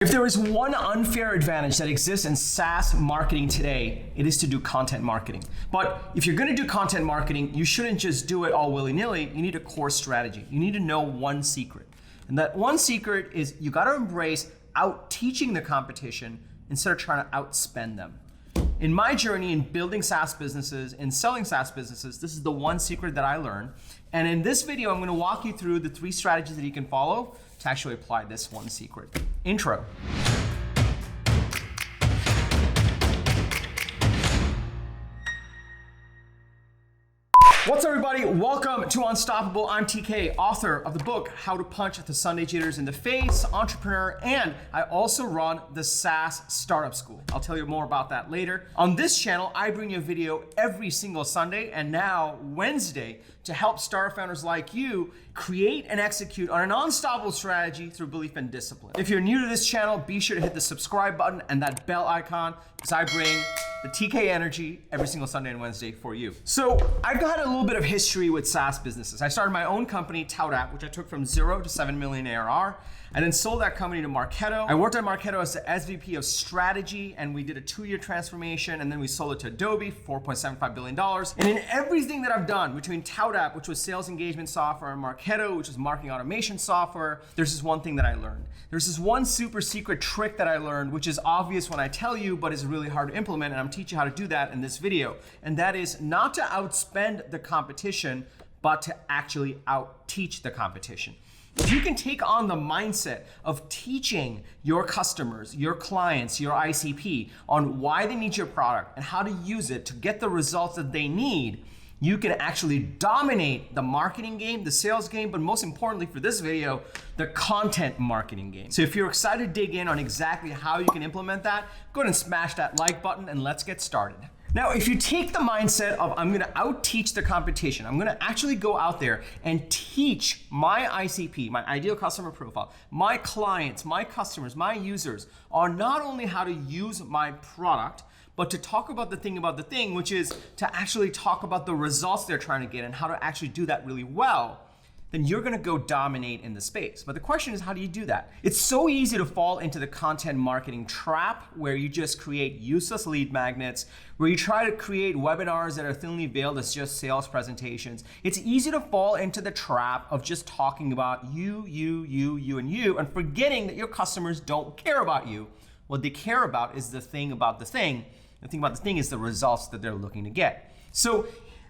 If there is one unfair advantage that exists in SaaS marketing today, it is to do content marketing. But if you're going to do content marketing, you shouldn't just do it all willy-nilly. You need a core strategy. You need to know one secret. And that one secret is you got to embrace out-teaching the competition instead of trying to outspend them. In my journey in building SaaS businesses and selling SaaS businesses, this is the one secret that I learned. And in this video, I'm going to walk you through the 3 strategies that you can follow to actually apply this one secret. Intro. What's up, everybody? Welcome to Unstoppable. I'm TK, author of the book, How to Punch the Sunday Jitters in the Face, entrepreneur, and I also run the SaaS Startup School. I'll tell you more about that later. On this channel, I bring you a video every single Sunday and now Wednesday to help startup founders like you create and execute on an unstoppable strategy through belief and discipline. If you're new to this channel, be sure to hit the subscribe button and that bell icon because I bring the TK energy every single Sunday and Wednesday for you. So I've got a little bit of history with SaaS businesses. I started my own company, ToutApp, which I took from 0 to 7 million ARR. I then sold that company to Marketo. I worked at Marketo as the SVP of strategy, and we did a 2-year transformation, and then we sold it to Adobe for $4.75 billion. And in everything that I've done between ToutApp, which was sales engagement software, and Marketo, which was marketing automation software, there's this one thing that I learned. There's this one super secret trick that I learned, which is obvious when I tell you, but is really hard to implement, and I'm teaching you how to do that in this video. And that is not to outspend the competition, but to actually out-teach the competition. If you can take on the mindset of teaching your customers, your clients, your ICP on why they need your product and how to use it to get the results that they need, you can actually dominate the marketing game, the sales game, but most importantly for this video, the content marketing game. So if you're excited to dig in on exactly how you can implement that, go ahead and smash that like button and let's get started. Now, if you take the mindset of I'm gonna out-teach the competition, I'm gonna actually go out there and teach my ICP, my ideal customer profile, my clients, my customers, my users on not only how to use my product, but to talk about the thing, which is to actually talk about the results they're trying to get and how to actually do that really well, then you're gonna go dominate in the space. But the question is, how do you do that? It's so easy to fall into the content marketing trap where you just create useless lead magnets, where you try to create webinars that are thinly veiled as just sales presentations. It's easy to fall into the trap of just talking about you, and forgetting that your customers don't care about you. What they care about is the thing about the thing. The thing about the thing is the results that they're looking to get. So,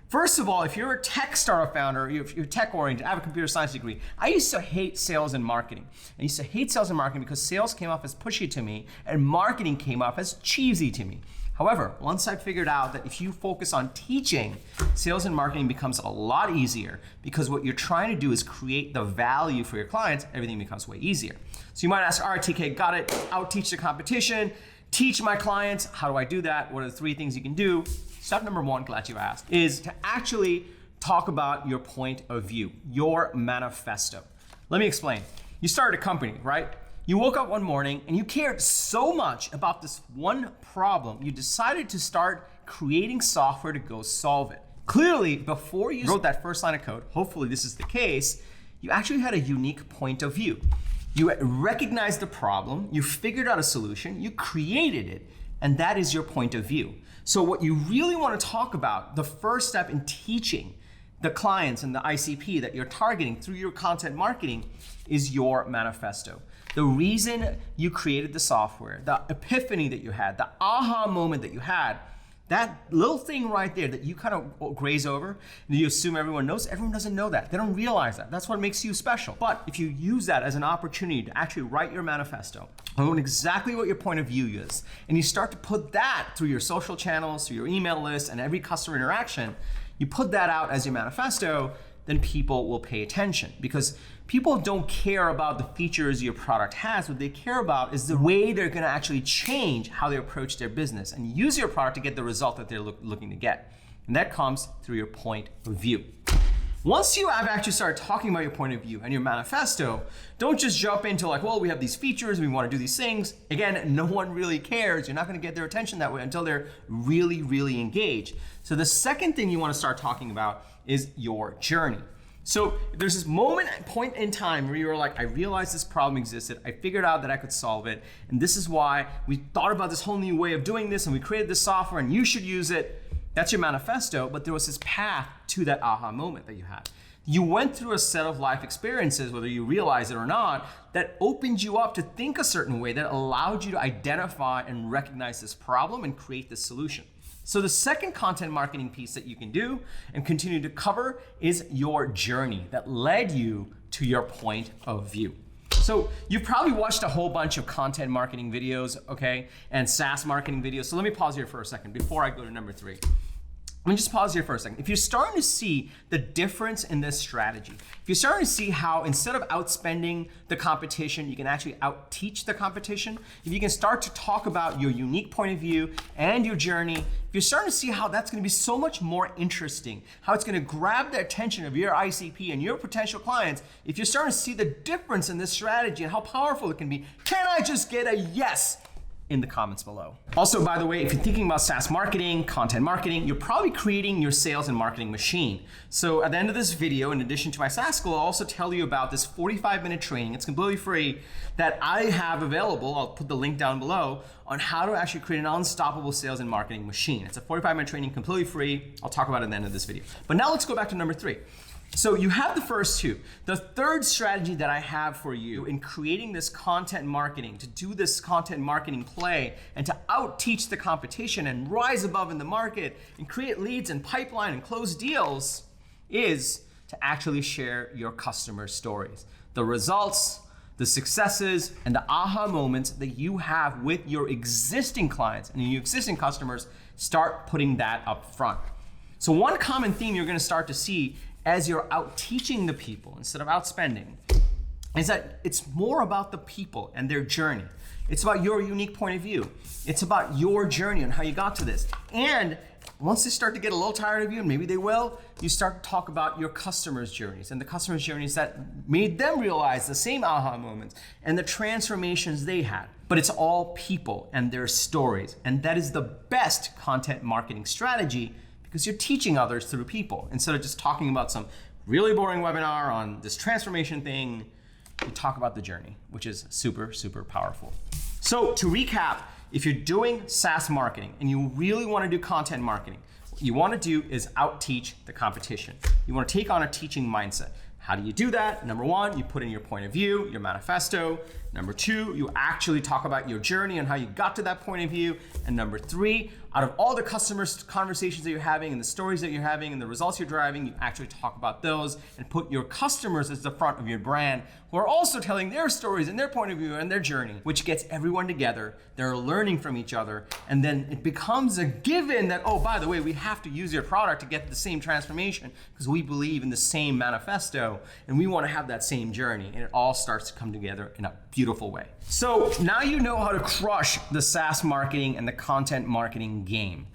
first of all, if you're a tech startup founder, if you're tech oriented, I have a computer science degree. I used to hate sales and marketing. I used to hate sales and marketing because sales came off as pushy to me and marketing came off as cheesy to me. However, once I figured out that if you focus on teaching, sales and marketing becomes a lot easier because what you're trying to do is create the value for your clients, everything becomes way easier. So you might ask, all right, TK, got it, out-teach the competition, teach my clients, how do I do that? What are the 3 things you can do? Step number 1, glad you asked, is to actually talk about your point of view, your manifesto. Let me explain. You started a company, right? You woke up one morning and you cared so much about this one problem, you decided to start creating software to go solve it. Clearly, before you wrote that first line of code, hopefully this is the case, you actually had a unique point of view. You recognized the problem, you figured out a solution, you created it, and that is your point of view. So what you really want to talk about, the first step in teaching the clients and the ICP that you're targeting through your content marketing is your manifesto. The reason you created the software, the epiphany that you had, the aha moment that you had, that little thing right there that you kind of graze over and you assume everyone knows, everyone doesn't know that. They don't realize that. That's what makes you special. But if you use that as an opportunity to actually write your manifesto, own exactly what your point of view is, and you start to put that through your social channels, through your email list, and every customer interaction, you put that out as your manifesto, then people will pay attention because people don't care about the features your product has. What they care about is the way they're gonna actually change how they approach their business and use your product to get the result that they're looking to get. And that comes through your point of view. Once you have actually started talking about your point of view and your manifesto, don't just jump into like, well, we have these features, we want to do these things. Again, no one really cares. You're not going to get their attention that way until they're really, really engaged. So the second thing you want to start talking about is your journey. So there's this point in time where you're like, I realized this problem existed. I figured out that I could solve it. And this is why we thought about this whole new way of doing this and we created this software and you should use it. That's your manifesto, but there was this path to that aha moment that you had. You went through a set of life experiences, whether you realize it or not, that opened you up to think a certain way, that allowed you to identify and recognize this problem and create this solution. So the second content marketing piece that you can do and continue to cover is your journey that led you to your point of view. So you've probably watched a whole bunch of content marketing videos, okay, and SaaS marketing videos. So let me pause here for a second before I go to number 3. Let me just pause here for a second. If you're starting to see the difference in this strategy, if you're starting to see how instead of outspending the competition, you can actually out-teach the competition, if you can start to talk about your unique point of view and your journey, if you're starting to see how that's going to be so much more interesting, how it's going to grab the attention of your ICP and your potential clients, if you're starting to see the difference in this strategy and how powerful it can be, can I just get a yes in the comments below? Also, by the way, if you're thinking about SaaS marketing, content marketing, you're probably creating your sales and marketing machine. So at the end of this video, in addition to my SaaS school, I'll also tell you about this 45-minute training. It's completely free that I have available. I'll put the link down below on how to actually create an unstoppable sales and marketing machine. It's a 45-minute training, completely free. I'll talk about it at the end of this video. But now let's go back to number 3. So you have the first 2. The third strategy that I have for you in creating this content marketing, to do this content marketing play and to out-teach the competition and rise above in the market and create leads and pipeline and close deals is to actually share your customer stories. The results, the successes, and the aha moments that you have with your existing clients and your existing customers, start putting that up front. So one common theme you're gonna start to see as you're out teaching the people instead of outspending is that it's more about the people and their journey. It's about your unique point of view. It's about your journey and how you got to this. And once they start to get a little tired of you, and maybe they will, you start to talk about your customers' journeys and the customers' journeys that made them realize the same aha moments and the transformations they had. But it's all people and their stories. And that is the best content marketing strategy, because you're teaching others through people. Instead of just talking about some really boring webinar on this transformation thing, you talk about the journey, which is super, super powerful. So to recap, if you're doing SaaS marketing and you really want to do content marketing, what you want to do is out-teach the competition. You want to take on a teaching mindset. How do you do that? Number 1, you put in your point of view, your manifesto. Number 2, you actually talk about your journey and how you got to that point of view. And number 3, out of all the customers' conversations that you're having and the stories that you're having and the results you're driving, you actually talk about those and put your customers as the front of your brand, who are also telling their stories and their point of view and their journey, which gets everyone together. They're learning from each other. And then it becomes a given that, oh, by the way, we have to use your product to get the same transformation because we believe in the same manifesto and we want to have that same journey. And it all starts to come together in a beautiful way. So now you know how to crush the SaaS marketing and the content marketing game.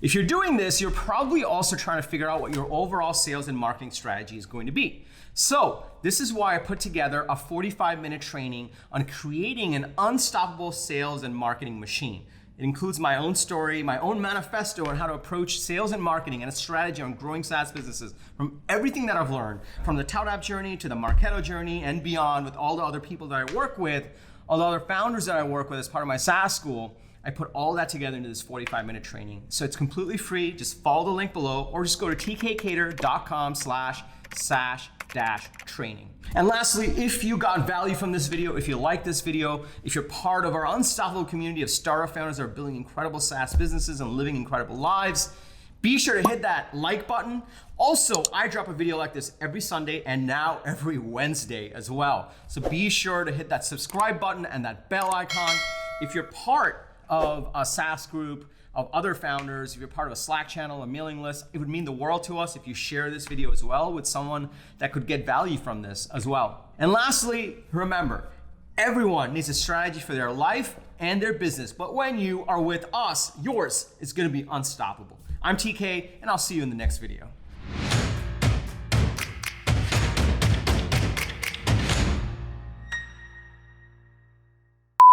If you're doing this, you're probably also trying to figure out what your overall sales and marketing strategy is going to be. So this is why I put together a 45-minute training on creating an unstoppable sales and marketing machine. It includes my own story, my own manifesto on how to approach sales and marketing and a strategy on growing SaaS businesses from everything that I've learned, from the ToutApp journey to the Marketo journey and beyond, with all the other people that I work with, all the other founders that I work with as part of my SaaS school. I put all that together into this 45-minute training. So it's completely free. Just follow the link below or just go to tkcater.com/SaaS-training. And lastly, if you got value from this video, if you like this video, if you're part of our unstoppable community of startup founders that are building incredible SaaS businesses and living incredible lives, be sure to hit that like button. Also, I drop a video like this every Sunday and now every Wednesday as well. So be sure to hit that subscribe button and that bell icon. If you're part of a SaaS group of other founders, if you're part of a Slack channel, a mailing list, it would mean the world to us if you share this video as well with someone that could get value from this as well. And lastly, remember, everyone needs a strategy for their life and their business, but when you are with us, yours is going to be unstoppable. I'm TK, and I'll see you in the next video.